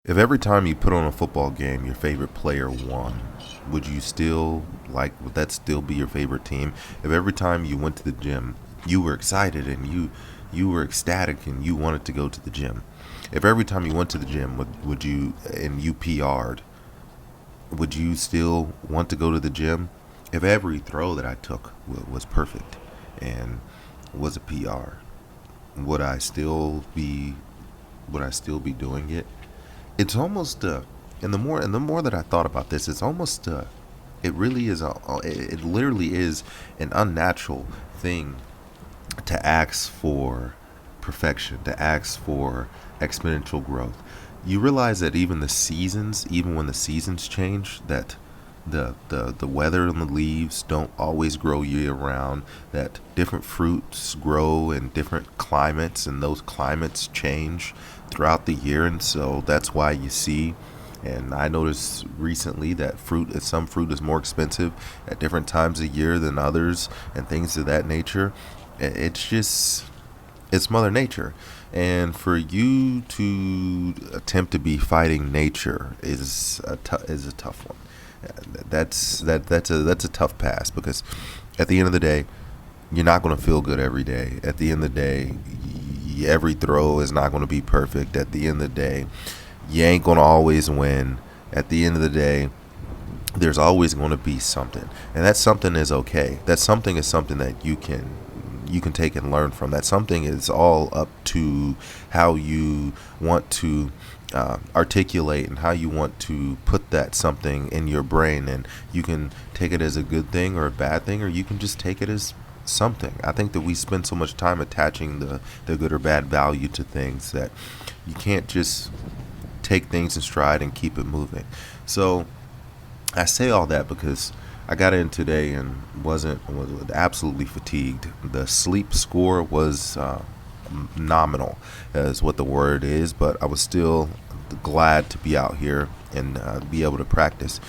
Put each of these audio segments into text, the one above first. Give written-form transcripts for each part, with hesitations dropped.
If every time you put on a football game your favorite player won, would that still be your favorite team? If every time you went to the gym you were excited and you were ecstatic and you wanted to go to the gym. If every time you went to the gym would you and you PR'd, would you still want to go to the gym? If every throw that I took was perfect and was a PR, would I still be doing it? It's almost and the more that I thought about this, it's almost it really is it literally is an unnatural thing to ask for perfection, to ask for exponential growth. You realize that even when the seasons change, that the weather and the leaves don't always grow year round, that different fruits grow in different climates and those climates change throughout the year. And so that's why you see, and I noticed recently that some fruit is more expensive at different times of year than others and things of that nature. It's just, it's Mother Nature. And for you to attempt to be fighting nature is a tough one. That's a tough pass, because at the end of the day, you're not going to feel good every day. At the end of the day, every throw is not going to be perfect. At the end of the day, you ain't going to always win. At the end of the day, there's always going to be something, and that something is okay. That something is something that you can take and learn from. That something is all up to how you want to articulate and how you want to put that something in your brain, and you can take it as a good thing or a bad thing, or you can just take it as something. I think that we spend so much time attaching the good or bad value to things that you can't just take things in stride and keep it moving. So I say all that because I got in today and was absolutely fatigued. The sleep score was nominal, is what the word is, but I was still glad to be out here and be able to practice.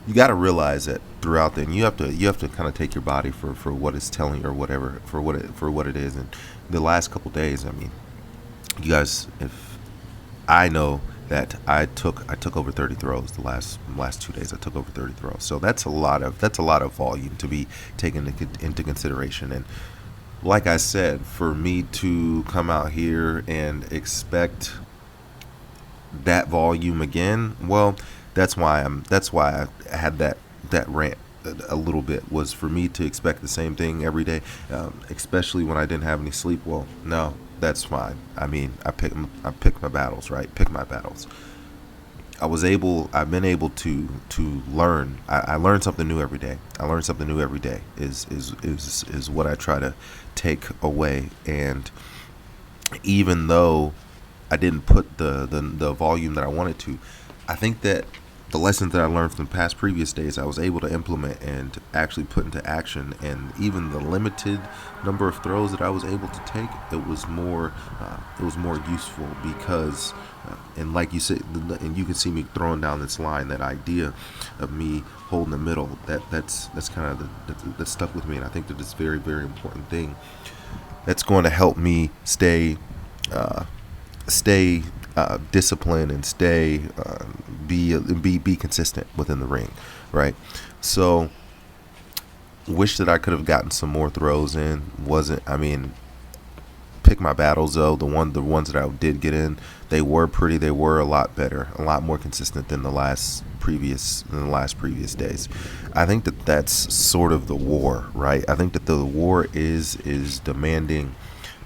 You got to realize that throughout the, and you have to kind of take your body for what it's telling you, or whatever, for what it is. And the last couple days, I mean, you guys, if I know that I took over 30 throws the last 2 days. I took over 30 throws, so that's a lot of volume to be taken into consideration. And like I said, for me to come out here and expect that volume again, well, that's why I had that rant a little bit, was for me to expect the same thing every day, especially when I didn't have any sleep. Well, no, that's fine. I mean, I pick my battles, right? Pick my battles. I've been able to learn. I learn something new every day. I learn something new every day is what I try to take away. And even though I didn't put the volume that I wanted to, I think that the lessons that I learned from past previous days, I was able to implement and actually put into action. And even the limited number of throws that I was able to take, it was more useful, because and like you said, and you can see me throwing down this line, that idea of me holding the middle, that's kind of that stuck with me. And I think that it's a very, very important thing that's going to help me stay disciplined and stay be consistent within the ring, right? So wish that I could have gotten some more throws in. Wasn't I mean Pick my battles though. The ones that I did get in, they were a lot better, a lot more consistent than the last previous days. I think that that's sort of the war, right? I think that the war is demanding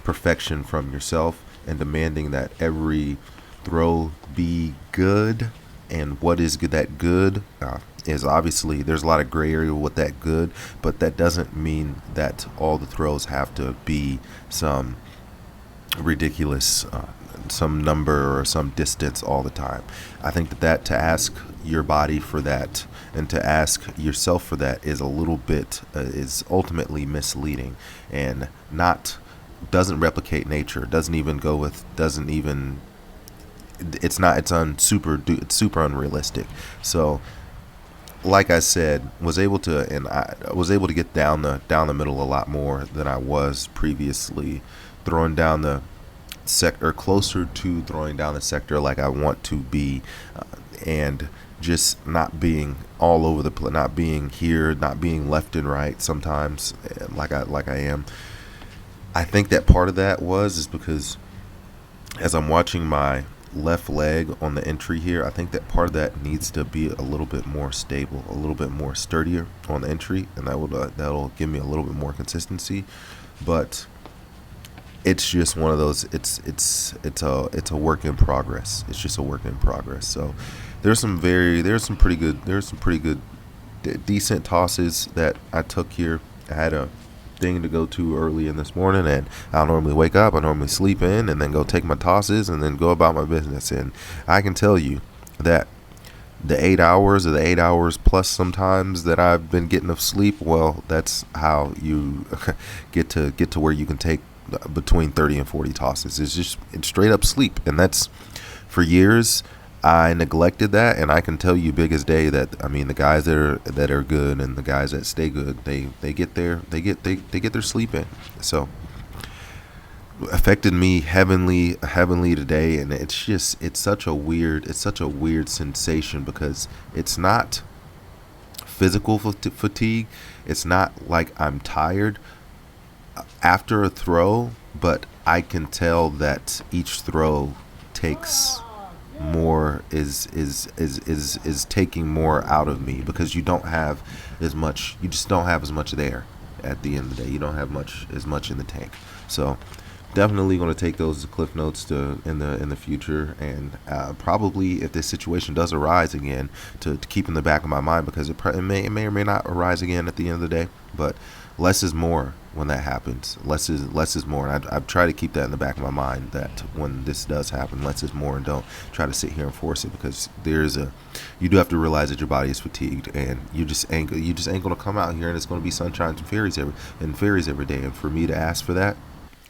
perfection from yourself, and demanding that every throw be good. And what is good? That good is obviously, there's a lot of gray area with that good, but that doesn't mean that all the throws have to be some ridiculous some number or some distance all the time. I think that to ask your body for that and to ask yourself for that is a little bit is ultimately misleading, and not doesn't replicate nature. Doesn't even it's super unrealistic. So like I said, I was able to get down the middle a lot more than I was previously, throwing down sector, closer to throwing down the sector like I want to be, and just not being all over the place, not being here, not being left and right sometimes, like I am. I think that part of that is because as I'm watching my left leg on the entry here, I think that part of that needs to be a little bit more stable, a little bit more sturdier on the entry, and that'll give me a little bit more consistency. But it's just one of those. It's a work in progress. It's just a work in progress. So there's some pretty good decent tosses that I took here. I had a thing to go to early in this morning, and I don't normally wake up. I normally sleep in and then go take my tosses and then go about my business. And I can tell you that the 8 hours or the 8 hours plus sometimes that I've been getting of sleep, well, that's how you get to where you can take between 30 and 40 tosses. It's straight up sleep, and that's for years. I neglected that, and I can tell you, big as day, that I mean the guys that are good and the guys that stay good, they get their sleep in. So affected me heavenly today, and it's such a weird sensation because it's not physical fatigue. It's not like I'm tired after a throw, but I can tell that each throw takes more is taking more out of me because you just don't have as much there at the end of the day. You don't have as much in the tank. So definitely going to take those as cliff notes in the future, and probably if this situation does arise again, to keep in the back of my mind, because it may or may not arise again at the end of the day. But less is more when that happens. Less is more, and I've tried to keep that in the back of my mind, that when this does happen, less is more, and don't try to sit here and force it, because you do have to realize that your body is fatigued, and you just ain't gonna come out here and it's gonna be sunshine and fairies every day. And for me to ask for that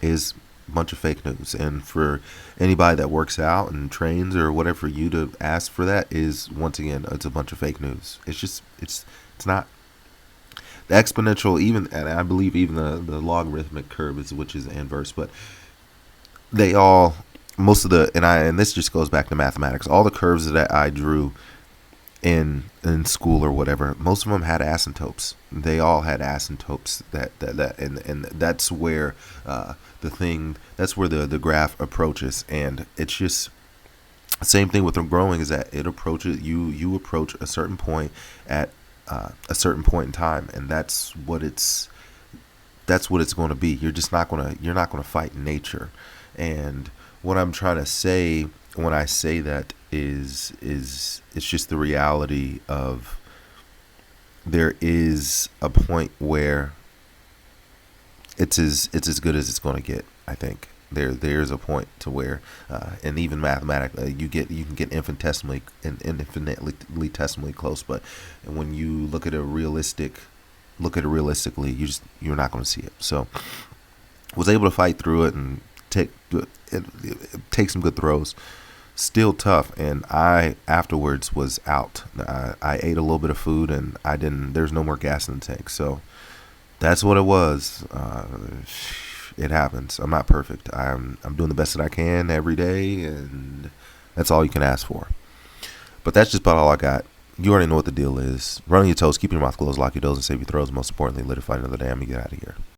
is a bunch of fake news, and for anybody that works out and trains or whatever, for you to ask for that is, once again, it's a bunch of fake news. It's not the exponential, even, and I believe even the logarithmic curve which is inverse, but they all, most of the, and this just goes back to mathematics, all the curves that I drew in school or whatever, most of them had asymptotes. They all had asymptotes, and that's where the graph approaches. And it's just same thing with them growing, is that it approaches you approach a certain point at a certain point in time, and that's what it's going to be. You're not going to fight nature. And what I'm trying to say when I say that is it's just the reality of, there is a point where it's as good as it's going to get. I think there's a point to where, and even mathematically, you can get infinitesimally close. But when you look at it realistically, you're not going to see it. So was able to fight through it and take some good throws. Still tough, and I afterwards was out. I ate a little bit of food, and there's no more gas in the tank. So that's what it was. It happens. I'm not perfect. I'm doing the best that I can every day, and that's all you can ask for. But that's just about all I got. You already know what the deal is. Run on your toes, keep your mouth closed, lock your doors, and save your throws. Most importantly, let it fight another day. I'm gonna get out of here.